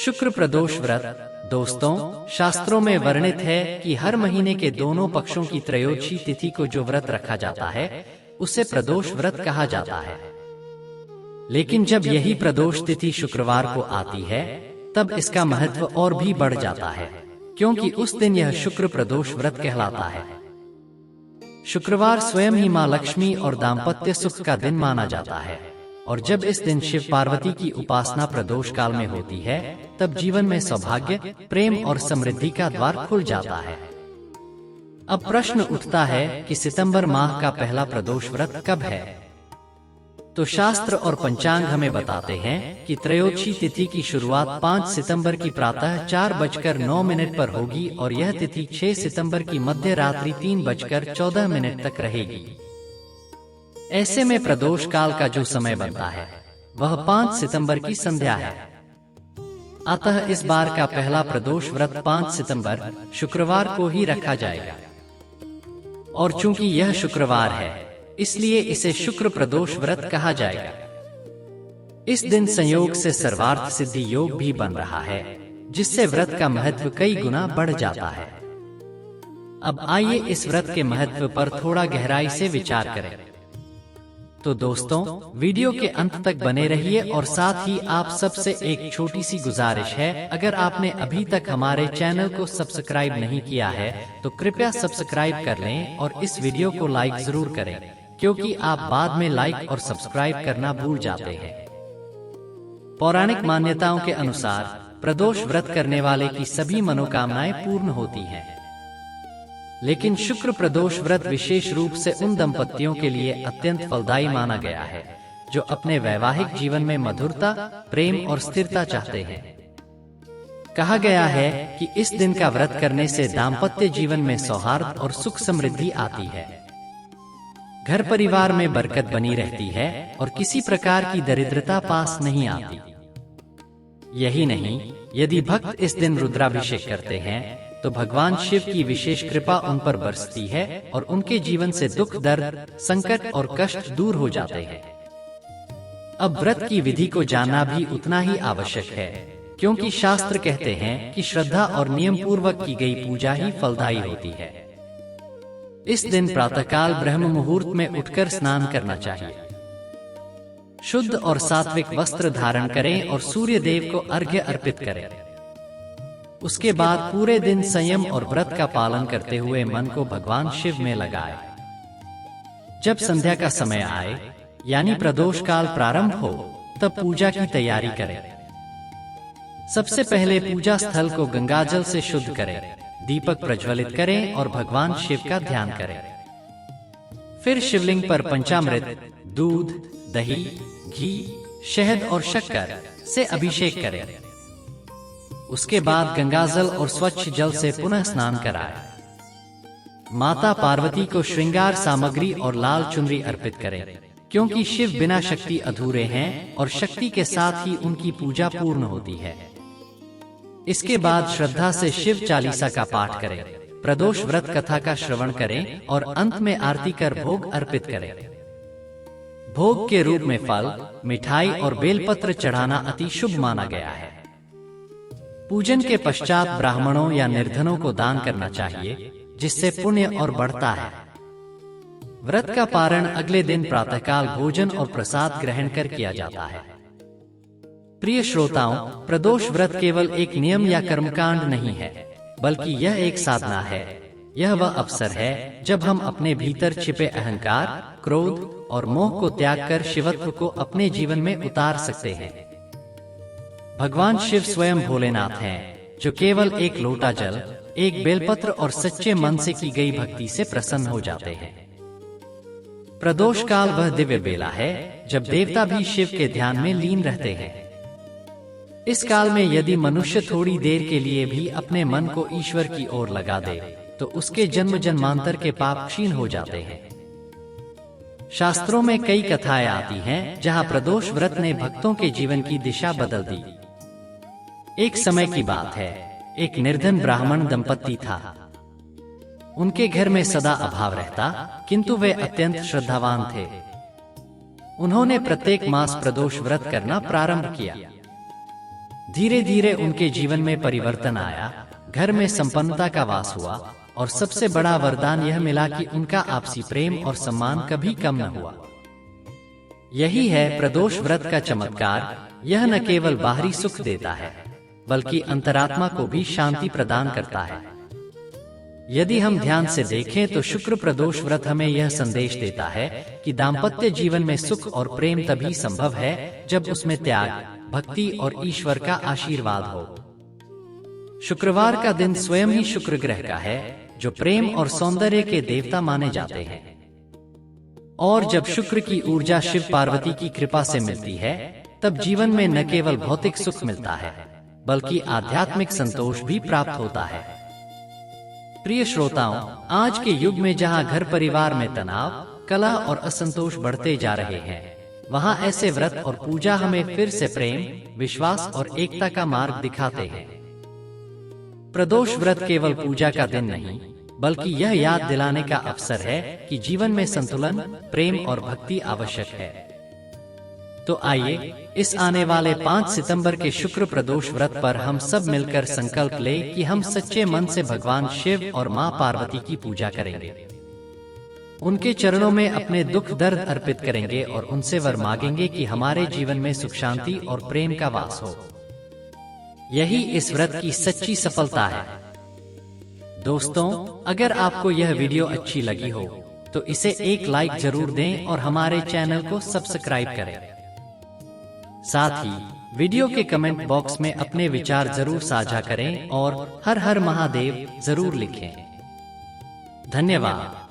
शुक्र प्रदोष व्रत। दोस्तों, शास्त्रों में वर्णित है कि हर महीने के दोनों पक्षों की त्रयोदशी तिथि को जो व्रत रखा जाता है उसे प्रदोष व्रत कहा जाता है। लेकिन जब यही प्रदोष तिथि शुक्रवार को आती है तब इसका महत्व और भी बढ़ जाता है, क्योंकि उस दिन यह शुक्र प्रदोष व्रत कहलाता है। शुक्रवार स्वयं ही मां लक्ष्मी और दाम्पत्य सुख का दिन माना जाता है, और जब इस दिन शिव पार्वती की उपासना प्रदोष काल में होती है तब जीवन में सौभाग्य, प्रेम और समृद्धि का द्वार खुल जाता है। अब प्रश्न उठता है कि सितंबर माह का पहला प्रदोष व्रत कब है? तो शास्त्र और पंचांग हमें बताते हैं कि त्रयोदशी तिथि की शुरुआत 5 सितंबर की प्रातः 4:09 पर होगी और यह तिथि 6 सितंबर की मध्य रात्रि 3:14 तक रहेगी। ऐसे में प्रदोष काल का जो समय बनता है वह 5 सितंबर की संध्या है। अतः इस बार का पहला प्रदोष व्रत 5 सितंबर शुक्रवार को ही रखा जाएगा, और चूंकि यह शुक्रवार है इसलिए इसे शुक्र प्रदोष व्रत कहा जाएगा। इस दिन संयोग से सर्वार्थ सिद्धि योग भी बन रहा है, जिससे व्रत का महत्व कई गुना बढ़ जाता है। अब आइए इस व्रत के महत्व पर थोड़ा गहराई से विचार करें। तो दोस्तों, वीडियो के अंत तक बने रहिए, और साथ ही आप सबसे एक छोटी सी गुजारिश है, अगर आपने अभी तक हमारे चैनल को सब्सक्राइब नहीं किया है तो कृपया सब्सक्राइब कर लें और इस वीडियो को लाइक जरूर करें, क्योंकि आप बाद में लाइक और सब्सक्राइब करना भूल जाते हैं। पौराणिक मान्यताओं के अनुसार प्रदोष व्रत करने वाले की सभी मनोकामनाएं पूर्ण होती हैं। लेकिन शुक्र प्रदोष व्रत विशेष रूप से उन दंपतियों के लिए अत्यंत फलदायी माना गया है जो अपने वैवाहिक जीवन में मधुरता, प्रेम और स्थिरता चाहते हैं। कहा गया है कि इस दिन का व्रत करने से दाम्पत्य जीवन में सौहार्द और सुख समृद्धि आती है, घर परिवार में बरकत बनी रहती है और किसी प्रकार की दरिद्रता पास नहीं आती। यही नहीं, यदि भक्त इस दिन रुद्राभिषेक करते हैं तो भगवान शिव की विशेष कृपा उन पर बरसती है और उनके जीवन से दुख, दर्द, संकट और कष्ट दूर हो जाते हैं। अब व्रत की विधि को जानना भी उतना ही आवश्यक है, क्योंकि शास्त्र कहते हैं कि श्रद्धा और नियम पूर्वक की गई पूजा ही फलदायी होती है। इस दिन प्रातःकाल ब्रह्म मुहूर्त में उठकर स्नान करना चाहिए। शुद्ध और सात्विक वस्त्र धारण करें और सूर्य देव को अर्घ्य अर्पित करें। उसके बाद पूरे दिन संयम और व्रत का पालन करते हुए मन को भगवान शिव में लगाए। जब संध्या का समय आए, यानी प्रदोष काल प्रारंभ हो, तब पूजा की तैयारी करें। सबसे पहले पूजा स्थल को गंगाजल से शुद्ध करें, दीपक प्रज्वलित करें और भगवान शिव का ध्यान करें। फिर शिवलिंग पर पंचामृत, दूध, दही, घी, शहद और शक्कर से अभिषेक करें। उसके बाद गंगाजल और स्वच्छ जल से पुनः स्नान कराएं। माता पार्वती को श्रृंगार सामग्री और लाल चुनरी अर्पित करें, क्योंकि शिव बिना शक्ति अधूरे हैं और शक्ति के साथ ही उनकी पूजा पूर्ण होती है। इसके बाद श्रद्धा से शिव चालीसा का पाठ करें, प्रदोष व्रत कथा का श्रवण करें और अंत में आरती कर भोग अर्पित करें। भोग के रूप में फल, मिठाई और बेलपत्र चढ़ाना अति शुभ माना गया है। पूजन के पश्चात ब्राह्मणों या निर्धनों को दान करना चाहिए, जिससे पुण्य और बढ़ता है। व्रत का पारण अगले दिन प्रातःकाल भोजन और प्रसाद ग्रहण कर किया जाता है। प्रिय श्रोताओं, प्रदोष व्रत केवल एक नियम या कर्मकांड नहीं है, बल्कि यह एक साधना है। यह वह अवसर है जब हम अपने भीतर छिपे अहंकार, क्रोध और मोह को त्याग कर शिवत्व को अपने जीवन में उतार सकते हैं। भगवान शिव स्वयं भोलेनाथ हैं, जो केवल एक लोटा जल, एक बेलपत्र और सच्चे मन से की गई भक्ति से प्रसन्न हो जाते हैं। प्रदोष काल वह दिव्य बेला है जब देवता भी शिव के ध्यान में लीन रहते हैं। इस काल में यदि मनुष्य थोड़ी देर के लिए भी अपने मन को ईश्वर की ओर लगा दे तो उसके जन्म जन्मांतर के पाप क्षीण हो जाते हैं। शास्त्रों में कई कथाएं आती हैं जहां प्रदोष व्रत ने भक्तों के जीवन की दिशा बदल दी। एक समय की बात है, एक निर्धन ब्राह्मण दंपति था। उनके घर में सदा अभाव रहता, किंतु वे अत्यंत श्रद्धावान थे। उन्होंने प्रत्येक मास प्रदोष व्रत करना प्रारंभ किया। धीरे धीरे उनके जीवन में परिवर्तन आया, घर में संपन्नता का वास हुआ और सबसे बड़ा वरदान यह मिला कि उनका आपसी प्रेम और सम्मान कभी कम न हुआ। यही है प्रदोष व्रत का चमत्कार। यह न केवल बाहरी सुख देता है बल्कि अंतरात्मा को भी शांति प्रदान करता है। यदि हम ध्यान से देखें तो शुक्र प्रदोष व्रत हमें यह संदेश देता है कि दाम्पत्य जीवन में सुख और प्रेम तभी संभव है जब उसमें त्याग, भक्ति और ईश्वर का आशीर्वाद हो। शुक्रवार का दिन स्वयं ही शुक्र ग्रह का है, जो प्रेम और सौंदर्य के देवता माने जाते हैं। और जब शुक्र की ऊर्जा शिव पार्वती की कृपा से मिलती है, तब जीवन में न केवल भौतिक सुख मिलता है बल्कि आध्यात्मिक संतोष भी प्राप्त होता है। प्रिय श्रोताओं, आज के युग में जहां घर परिवार में तनाव, कलह और असंतोष बढ़ते जा रहे हैं, वहां ऐसे व्रत और पूजा हमें फिर से प्रेम, विश्वास और एकता का मार्ग दिखाते हैं। प्रदोष व्रत केवल पूजा का दिन नहीं बल्कि यह याद दिलाने का अवसर है कि जीवन में संतुलन, प्रेम और भक्ति आवश्यक है। तो आइए इस आने वाले 5 सितंबर के शुक्र प्रदोष व्रत पर हम सब मिलकर संकल्प लें कि हम सच्चे मन से भगवान शिव और मां पार्वती की पूजा करेंगे, उनके चरणों में अपने दुख दर्द अर्पित करेंगे और उनसे वर मांगेंगे कि हमारे जीवन में सुख, शांति और प्रेम का वास हो। यही इस व्रत की सच्ची सफलता है। दोस्तों, अगर आपको यह वीडियो अच्छी लगी हो तो इसे एक लाइक जरूर दें और हमारे चैनल को सब्सक्राइब करें। साथ ही वीडियो के कमेंट बॉक्स में अपने विचार जरूर साझा करें और हर हर महादेव जरूर लिखें। धन्यवाद।